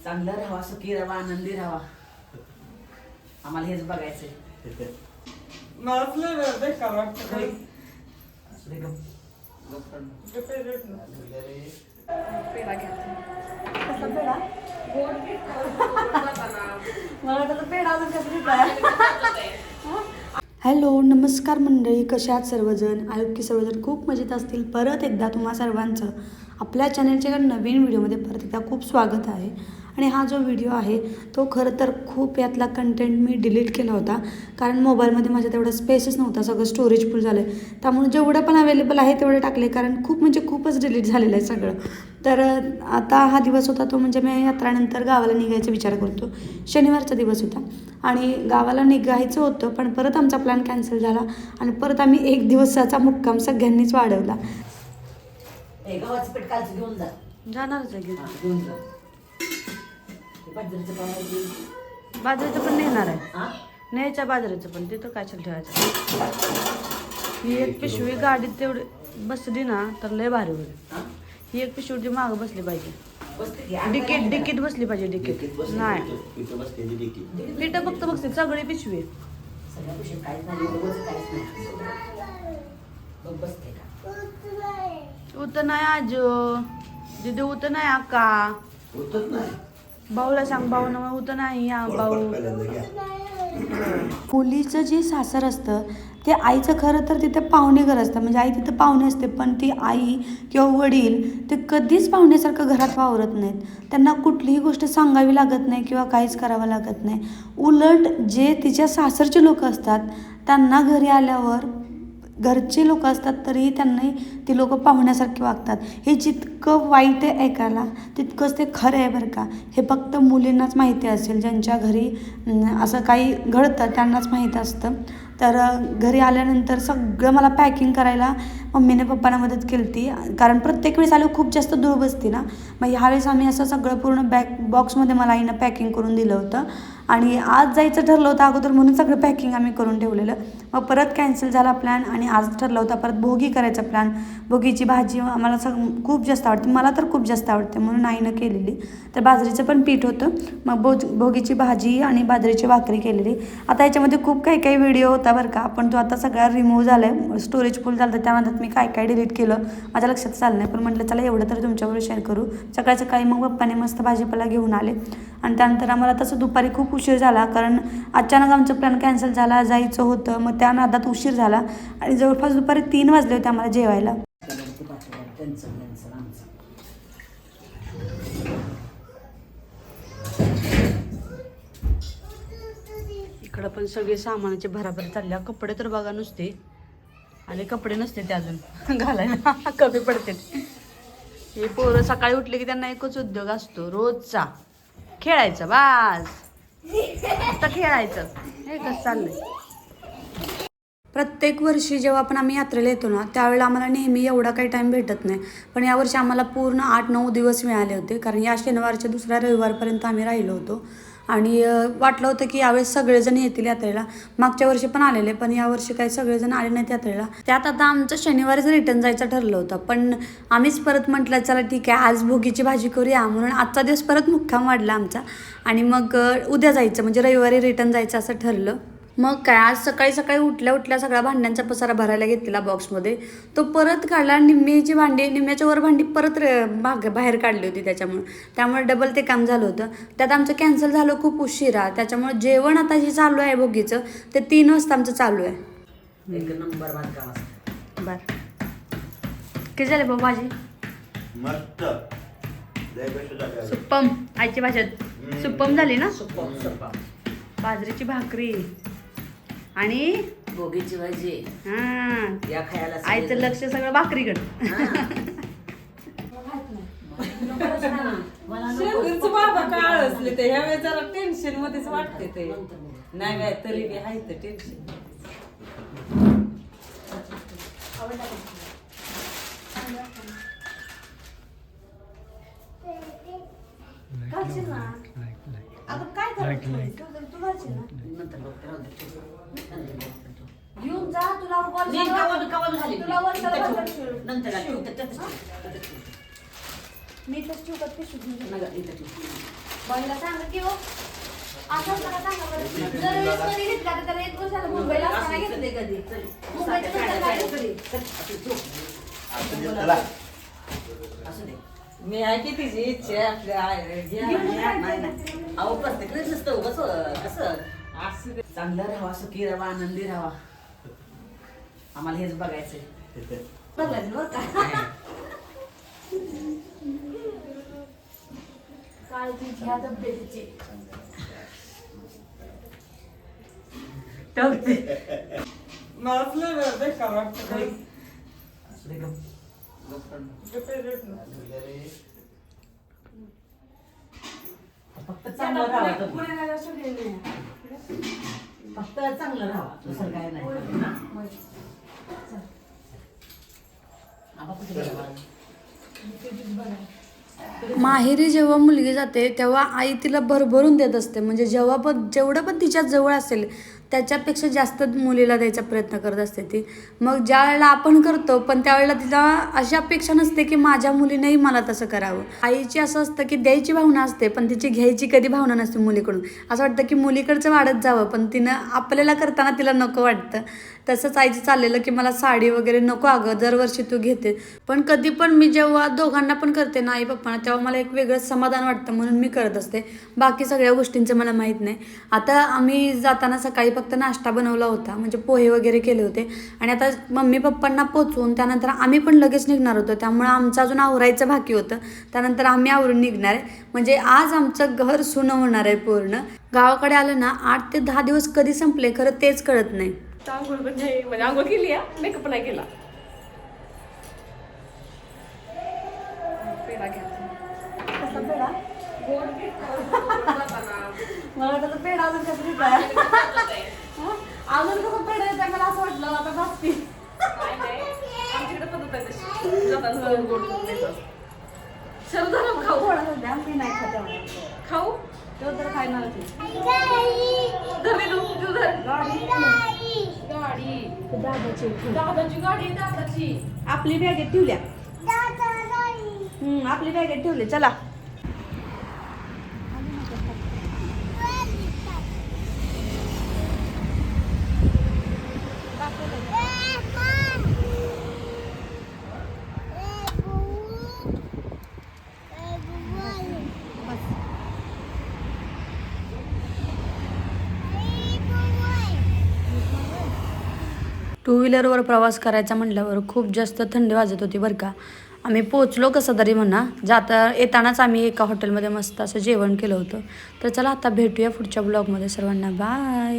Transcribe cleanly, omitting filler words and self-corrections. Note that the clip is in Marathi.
चांगलं राहावा, सुखी राहावा, आनंदी राहावा. आम्हाला हेच बघायचंय. मला फ्लेवर बेकार वाटतं. असू दे गं. पेढा घ्या. कसा पेढा? मला वाटतं पेढा अजून कसं. हॅलो, नमस्कार मंडळी, कशा आहात सर्वजण? आय होप की सर्वजण खूप मजेत असतील. परत एकदा तुम्हा सर्वांचं आपल्या चॅनलच्या नवीन व्हिडिओमध्ये परत एकदा खूप स्वागत आहे. आणि हा जो व्हिडिओ आहे तो खरं तर खूप यातला कंटेंट मी डिलीट केला होता, कारण मोबाईलमध्ये माझ्या तेवढा स्पेसच नव्हता, सगळं स्टोरेज फुल झालं आहे. त्यामुळे जेवढं पण अवेलेबल आहे तेवढे टाकले, कारण खूप म्हणजे खूपच डिलीट झालेलं आहे सगळं. तर आता हा दिवस होता तो म्हणजे मी यात्रानंतर गावाला निघायचा विचार करतो. शनिवारचा दिवस होता आणि गावाला निघायचं होतं, पण परत आमचा प्लॅन कॅन्सल झाला आणि परत आम्ही एक दिवसाचा मुक्काम सगळ्यांनीच वाढवला. गव्हाचं पीठ कालचं घेऊन जा. जाणारच आहे घेऊन जा. बाजरीचं पाहिजे. बाजरीचं पण नेणार आहे. न्यायच्या बाजरीचं पण तिथं काय ठेवायचं. ही एक पिशवी गाडीत तेवढी बसली ना तर लय भारी होईल. ही एक पिशवी मागं बसली पाहिजे. डिकीट बसली पाहिजे. डिकीट नाही, पिठं फक्त बसते सगळी पिशवी. सगळ्या पिशवीत काहीच नाही, काहीच नाही. बसते का? उत नाही आजो दिदी, उत नाही अक्का. भाऊला सांग, भाऊ ना उत नाही या भाऊ. मुलीचं जे सासर असतं ते आईचं खरं तर तिथे पाहुणे घर असतं, म्हणजे आई तिथं पाहुणे असते, पण ती आई किंवा वडील ते कधीच पाहुण्यासारखं घरात वावरत नाहीत. त्यांना कुठलीही गोष्ट सांगावी लागत नाही किंवा काहीच करावं लागत नाही. उलट जे तिच्या सासरचे लोक असतात त्यांना घरी आल्यावर घरचे लोक असतात तरीही त्यांनाही ती लोक पाहुण्यासारखे वागतात. हे जितकं वाईट आहे ऐकायला तितकंच ते खरं आहे बरं का. हे फक्त मुलींनाच माहिती असेल, ज्यांच्या घरी असं काही घडतं त्यांनाच माहीत असतं. तर घरी आल्यानंतर सगळं मला पॅकिंग करायला मम्मीने पप्पांना मदत केली होती, कारण प्रत्येक वेळेस आल्यावर खूप जास्त धूळ बसते ना. मग ह्यावेळेस आम्ही असं सगळं पूर्ण बॉक्समध्ये मला आईनं पॅकिंग करून दिलं होतं. आणि आज जायचं ठरलं होतं अगोदर, म्हणून सगळं पॅकिंग आम्ही करून ठेवलेलं. मग परत कॅन्सल झाला प्लॅन आणि आज ठरलं होता परत भोगी करायचा प्लॅन. भोगीची भाजी आम्हाला खूप जास्त आवडते, मला तर खूप जास्त आवडते, म्हणून आईनं केलेली. तर बाजरीचं पण पीठ होतं, मग भोगीची भाजी आणि बाजरीची भाकरी केलेली. आता याच्यामध्ये खूप काही काही व्हिडिओ होता बरं का, पण तो आता सगळा रिमूव्ह झाला आहे, स्टोरेज फुल झालं. तर त्यामध्ये मी काय काय डिलीट केलं माझ्या लक्षात चाललं नाही, पण म्हटलं चला एवढं तर तुमच्याबरोबर शेअर करू. सकाळी मग पप्पाने मस्त भाजीपाला घेऊन आले आणि त्यानंतर आम्हाला तसं दुपारी खूप उशीर झाला, कारण अचानक आमचं प्लॅन कॅन्सल झाला, जायचं होतं. मग त्या नादात उशीर झाला आणि जवळपास दुपारी 3 वाजले होते आम्हाला जेवायला. इकडं पण सगळे सामानाचे भराभर चालल्या. कपडे तर बघा नुसते, आणि कपडे नसते ते अजून घालायला कमी पडते. हे पोरं सकाळी उठले की त्यांना एकच उद्योग असतो रोजचा, खेळायचं. बास आता खेळायचं. हे कसं चाललंय. प्रत्येक वर्षी जेव्हा आपण आम्ही यात्रेला येतो ना त्यावेळेला आम्हाला नेहमी एवढा काही टाईम भेटत नाही, पण यावर्षी आम्हाला पूर्ण 8-9 दिवस मिळाले होते, कारण या शनिवारच्या दुसऱ्या रविवारपर्यंत आम्ही राहिलो होतो. आणि वाटलं होतं की यावेळेस सगळेजण येतील यात्रेला. मागच्या वर्षी पण आलेले, पण यावर्षी काही सगळेजण आले नाहीत यात्रेला. त्यात आता आमचं शनिवारीच रिटर्न जायचं ठरलं होतं, पण आम्हीच परत म्हटलं चला ठीक आहे आज भोगीची भाजी करूया, म्हणून आजचा दिवस परत मुक्काम वाढला आमचा. आणि मग उद्या जायचं म्हणजे रविवारी रिटर्न जायचं असं ठरलं. मग काय आज सकाळी उठल्या सगळा भांड्यांचा पसारा भरायला घेतलेला बॉक्समध्ये, तो परत काढला. निम्म्याची भांडी, निम्म्याच्या वर भांडी परत बाहेर काढली होती, त्यामुळे डबल ते काम झालं होतं. त्यात आमचं कॅन्सल झालं खूप उशिरा, त्याच्यामुळे जेवण आता जे चालू आहे भोगीचं ते 3 वाजता आमचं चालू आहे. एक नंबर बांधकाम. बर किती झाले भाऊ भाजी? मस्त सुप्पम, आईची भाषेत सुप्पम झाली ना. सुप्पम. बाजरीची भाकरी आणि भोगीची भाजी. या खायला आईचं लक्ष सगळं भाकरीकडं. शेंगूरचं बाबा काळ असले ते ह्या वेळेस जरा टेन्शन मध्येच वाटते ते. नाही काय तरी बी आहे ते टेन्शन. घेऊन जा तुला मी तर मला सांगा की हो असं मला सांगा बरं. जर वीस कधी घेतला तर त्याला 1 वर्षाला मुंबईला असताना घेतले कधी मुंबईच्या नंतर काय कधी असू दे. मी आहे की तिची इच्छा आहे आपल्या नाही. अहो प्रत्येक वेळेस नसतं उगाच कसं असं दे. चांगलं राहावा, सुखी राहावा, आनंदी राहावा. आम्हाला हेच बघायचंय. बघायचं बरं का काळजी घ्या तब्येतीची. मलाच लय बेकार वाटतं. असू दे गं. फक्त चांगलं राहावं तुम्ही. पुण्याला सगळे नाही. फक्त चांगलं राहावा, दुसरं काय नाही. ना? आबा कुठे गेला बाळा? माहेरी जेव्हा मुलगी जाते तेव्हा आई तिला भरभरून देत असते. म्हणजे जेव्हा पण जेवढं पण तिच्या जवळ असेल त्याच्यापेक्षा जास्त मुलीला द्यायचा प्रयत्न करत असते ती. मग ज्या वेळेला आपण करतो पण त्यावेळेला तिला अशी अपेक्षा नसते की माझ्या मुलीनेही मला तसं करावं. आईची असं असतं की द्यायची भावना असते पण तिची घ्यायची कधी भावना नसते मुलीकडून. असं वाटतं की मुलीकडचं वाढत जावं पण तिनं आपल्याला करताना तिला नको वाटतं. तसंच आईचं चाललेलं की मला साडी वगैरे नको अगं, दरवर्षी तू घेते. पण कधी पण मी जेव्हा दोघांना पण करते ना आई पप्पांना तेव्हा मला एक वेगळंच समाधान वाटतं म्हणून मी करत असते. बाकी सगळ्या गोष्टींचं मला माहीत नाही. आता आम्ही जाताना सकाळी फक्त नाश्ता बनवला होता, म्हणजे पोहे वगैरे केले होते आणि आता मम्मी पप्पांना पोचवून त्यानंतर आम्ही पण लगेच निघणार होतो. त्यामुळे आमचं अजून आवरायचं बाकी होतं. त्यानंतर आम्ही आवरून निघणार आहे. म्हणजे आज आमचं घर सुनं होणार आहे पूर्ण. गावाकडे आलं ना 8 ते 10 दिवस कधी संपले खरं तेच कळत नाही. आंघोळ म्हणजे आंघोळ केली आहे, मेकअप नाही केला. पेढा घ्या. कसा पेढा? मला वाटलं पेढा अजून कसं देताय. अजून कसं पेढा देताय मला असं वाटलं आता बाकी. काय नाही, आमच्याकडे पद्धत आहे तशी. जाताना गोड गोड करून द्यायचं. चल धरा खाऊ. थोडासा द्या, मी नाही खात एवढं. खाऊ तो तर खायणार नाही. धरे तू धर. गाडी गाडी दादाची दादाची गाडी आहे, दादाची. आपली बॅगेत ठेवल्या. आपली बॅगेत ठेवले. चला टू व्हीलरवर प्रवास करायचा म्हटल्यावर खूप जास्त थंडी वाजत होती बरं का. आम्ही पोचलो कसं तरी म्हणा. येतानाच आम्ही एका हॉटेलमध्ये मस्त असं जेवण केलं होतं. तर चला आता भेटूया पुढच्या ब्लॉगमध्ये. सर्वांना बाय.